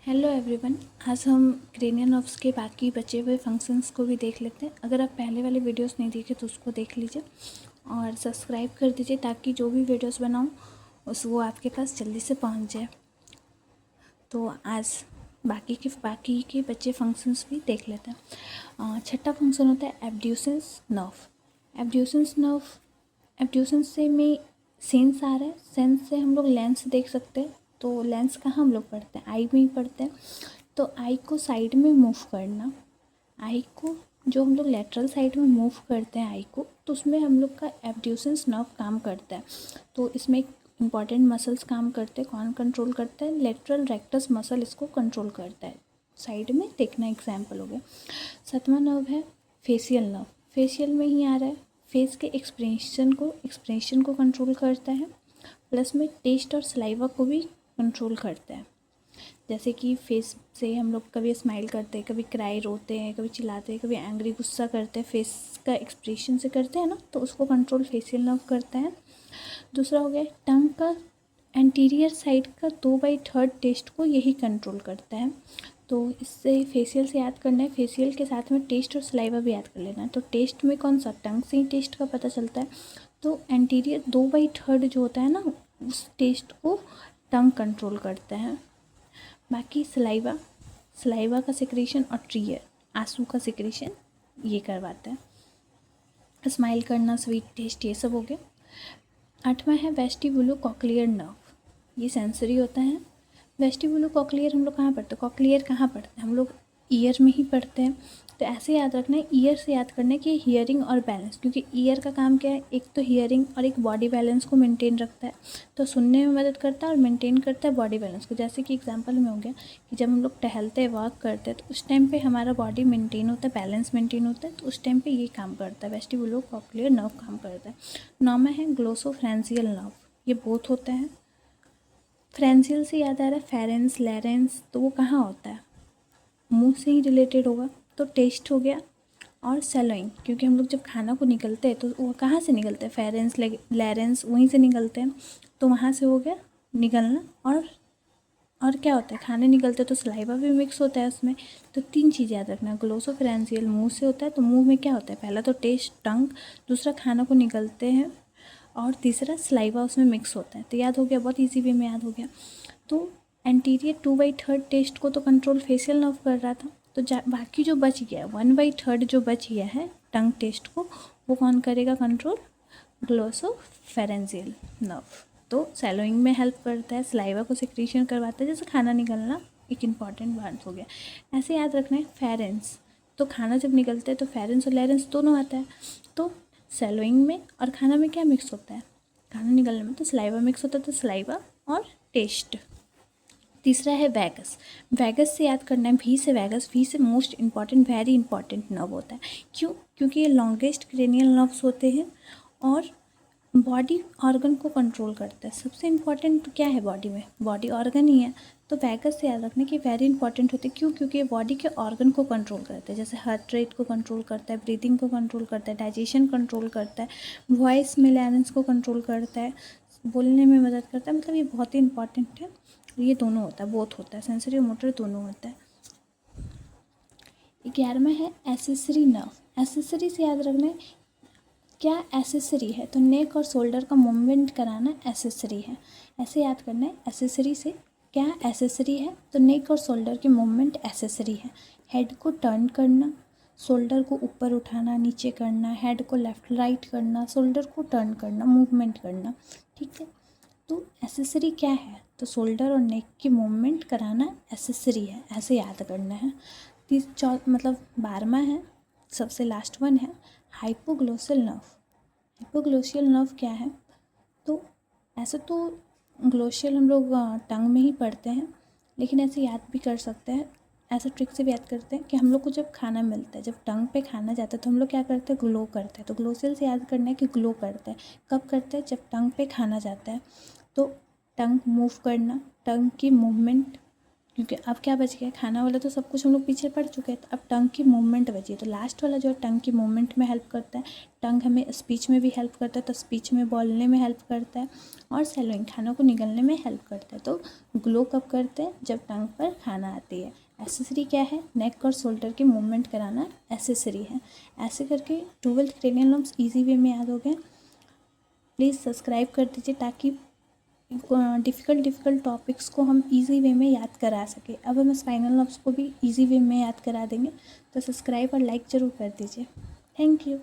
Hello everyone. आज हम cranial nerves के बाकी बचे हुए फंक्शंस को भी देख लेते हैं। अगर आप पहले वाले वीडियोस नहीं देखे तो उसको देख लीजिए और सब्सक्राइब कर दीजिए ताकि जो भी वीडियोस बनाऊँ वो आपके पास जल्दी से पहुंच जाए। तो आज बाकी के बचे फंक्शंस भी देख लेते हैं। छठा फंक्शन होता है एब्ड्यूसेंस नर्व। एब्ड्यूसेंस से में सेंस आ रहा है। सेंस से हम लोग लेंस देख सकते हैं। तो लेंस कहाँ हम लोग पढ़ते हैं? आई में ही पढ़ते हैं। तो आई को साइड में मूव करना, आई को जो हम लोग लेटरल साइड में मूव करते हैं आई को, तो उसमें हम लोग का एब्ड्यूसेंस नर्व काम करता है। तो इसमें एक इम्पॉर्टेंट मसल्स काम करते हैं। कौन कंट्रोल करता है? लेटरल रेक्टस मसल इसको कंट्रोल करता है। साइड में देखना एग्जाम्पल हो गया। सातवां नर्व है फेशियल नर्व। फेशियल में ही आ रहा है। फेस के एक्सप्रेशन को कंट्रोल करता है, प्लस में टेस्ट और सलाइवा को भी कंट्रोल करता है। जैसे कि फेस से हम लोग कभी स्माइल करते हैं, कभी क्राई रोते हैं, कभी चिल्लाते हैं, कभी एंग्री गुस्सा करते हैं, फेस का एक्सप्रेशन से करते हैं ना, तो उसको कंट्रोल फेशियल नर्व करता है। दूसरा हो गया टंग का एंटीरियर साइड का 2/3 टेस्ट को यही कंट्रोल करता है। तो इससे फेशियल से याद करना है, फेशियल के साथ में टेस्ट और सलाइवा भी याद कर लेना है। तो टेस्ट में कौन सा? टंग से ही टेस्ट का पता चलता है। तो एंटीरियर 2/3 जो होता है ना, उस टेस्ट को टंग कंट्रोल करता है। बाकी सलाइवा का सिक्रेशन और टीयर आंसू का सिक्रेशन ये करवाता है। स्माइल करना, स्वीट टेस्ट, ये सब हो गया। आठवां है वेस्टिबुलो कॉक्लियर नर्व। ये सेंसरी होता है। वेस्टिबुलो कॉक्लियर हम लोग कहाँ पढ़ते हैं? कॉक्लियर कहाँ पढ़ते हैं हम लोग? ईयर में ही पढ़ते हैं। तो ऐसे याद रखना है, ईयर से याद करना है कि हियरिंग और बैलेंस, क्योंकि ईयर का काम क्या है? एक तो हियरिंग और एक बॉडी बैलेंस को मेंटेन रखता है। तो सुनने में मदद करता है और मेंटेन करता है बॉडी बैलेंस को। जैसे कि एग्जांपल में हो गया कि जब हम लोग टहलते हैं, वॉक करते हैं, तो उस टाइम पे हमारा बॉडी मेंटेन होता है, बैलेंस मेंटेन होता है। तो उस टाइम पे ये काम करता है, वेस्टिबुलो कॉक्लियर नर्व काम करता है। नौवां है ग्लोसोफ्रेंसियल नर्व। ये बोथ होता है। फ्रेंसियल से याद आ रहा है फेरेंस, लैरेंस, तो वो कहाँ होता है? मुंह से ही रिलेटेड होगा। तो टेस्ट हो गया। और सैलोइंग, क्योंकि हम लोग जब खाना को निकलते हैं तो वो कहाँ से निकलते हैं? फेरेंस, लैरेंस, वहीं से निकलते हैं। तो वहाँ से हो गया निकलना। और क्या होता है? खाने निकलते हैं तो सलाइवा भी मिक्स होता है उसमें। तो 3 चीज़ याद रखना। ग्लोसोफेरेंशियल मुंह से होता है, तो मुंह में क्या होता है? पहला तो टेस्ट, टंग, दूसरा खाना को निकलते हैं, और तीसरा सलाइवा उसमें मिक्स होता है। तो याद हो गया, बहुत ईजी वे में याद हो गया। तो एंटीरियर 2/3 टेस्ट को तो कंट्रोल फेशियल नर्व कर रहा था। तो बाकी जो बच गया 1/3 जो बच गया है टंग टेस्ट को, वो कौन करेगा कंट्रोल? ग्लोसोफेरेंशियल नर्व। तो सैलोइंग में हेल्प करता है, सलाइवा को सिक्रीशन करवाता है, जैसे खाना निकलना एक इम्पॉर्टेंट बात हो गया। ऐसे याद रखना है फेरेंस, तो खाना जब निकलता है तो फेरेंस और लैरेंस दोनों आता है। तो सैलोइंग में और खाना में क्या मिक्स होता है? खाना निकलने में तो सलाइवा मिक्स होता है, तो सलाइवा और टेस्ट। तीसरा है वैगस। वैगस से याद करना है, वी से वैगस। वी से most important, very important nerve होता है। क्यों? क्योंकि ये लॉन्गेस्ट क्रेनियल नर्व्स होते हैं और बॉडी ऑर्गन को कंट्रोल करता है। सबसे इम्पॉर्टेंट क्या है बॉडी में? बॉडी ऑर्गन ही है। तो वैगस से याद रखना कि वेरी इंपॉर्टेंट होते हैं। क्यों? क्योंकि ये बॉडी के ऑर्गन को कंट्रोल करता है। जैसे हार्ट रेट को कंट्रोल करता है, ब्रीदिंग को कंट्रोल करता है, डाइजेशन कंट्रोल करता है, वॉइस में लैरेंस को कंट्रोल करता है, बोलने में मदद करता है। मतलब ये बहुत ही इंपॉर्टेंट है। ये दोनों होता है, बोथ होता है, सेंसरी और मोटर दोनों होता है। 11वां है एसेसरी नर्व। एसेसरी से याद रखना है क्या एसेसरी है? तो नेक और शोल्डर का मूवमेंट कराना एसेसरी है। ऐसे याद करना है, एसेसरी से क्या एसेसरी है? तो नेक और शोल्डर के मूवमेंट एसेसरी है। हेड को टर्न करना, शोल्डर को ऊपर उठाना, नीचे करना, हेड को लेफ्ट राइट करना, शोल्डर को टर्न करना, मूवमेंट करना। ठीक है। तो एसेसरी क्या है? तो शोल्डर और नेक की मूवमेंट कराना एसेसरी है। ऐसे याद करना है। 12वां है, सबसे लास्ट वन है हाइपोग्लोसल नर्व। हाइपोग्लोशियल नर्व क्या है? तो ऐसे तो ग्लोशियल हम लोग टंग में ही पढ़ते हैं, लेकिन ऐसे याद भी कर सकते हैं। ऐसे ट्रिक से भी याद करते हैं कि हम लोग को जब खाना मिलता है, जब टंग पे खाना जाता है, तो हम लोग क्या करते हैं? ग्लो करते हैं। तो ग्लोशियल से याद करना है कि ग्लो करते हैं कब करते हैं? जब टंग पे खाना जाता है। तो टंग मूव करना, टंग की मूवमेंट क्योंकि अब क्या बच गया, खाना वाला तो सब कुछ हम लोग पीछे पढ़ चुके हैं, तो अब टंग की मूवमेंट बची है। तो लास्ट वाला जो है टंग की मूवमेंट में हेल्प करता है। टंग हमें स्पीच में भी हेल्प करता है, तो स्पीच में बोलने में हेल्प करता है, और सैलोइंग खानों को निगलने में हेल्प करता है। तो ग्लो कब करते हैं, जब टंग पर खाना आती है। एसेसरी क्या है, नेक और शोल्डर की मूवमेंट कराना एसेसरी है। ऐसे करके 12th cranial nerves easy way में याद हो गए। प्लीज़ सब्सक्राइब कर दीजिए ताकि डिफ़िकल्ट टॉपिक्स को हम इजी वे में याद करा सकें। अब हम स्पाइनल नर्व्स को भी इजी वे में याद करा देंगे, तो सब्सक्राइब और लाइक ज़रूर कर दीजिए। Thank you.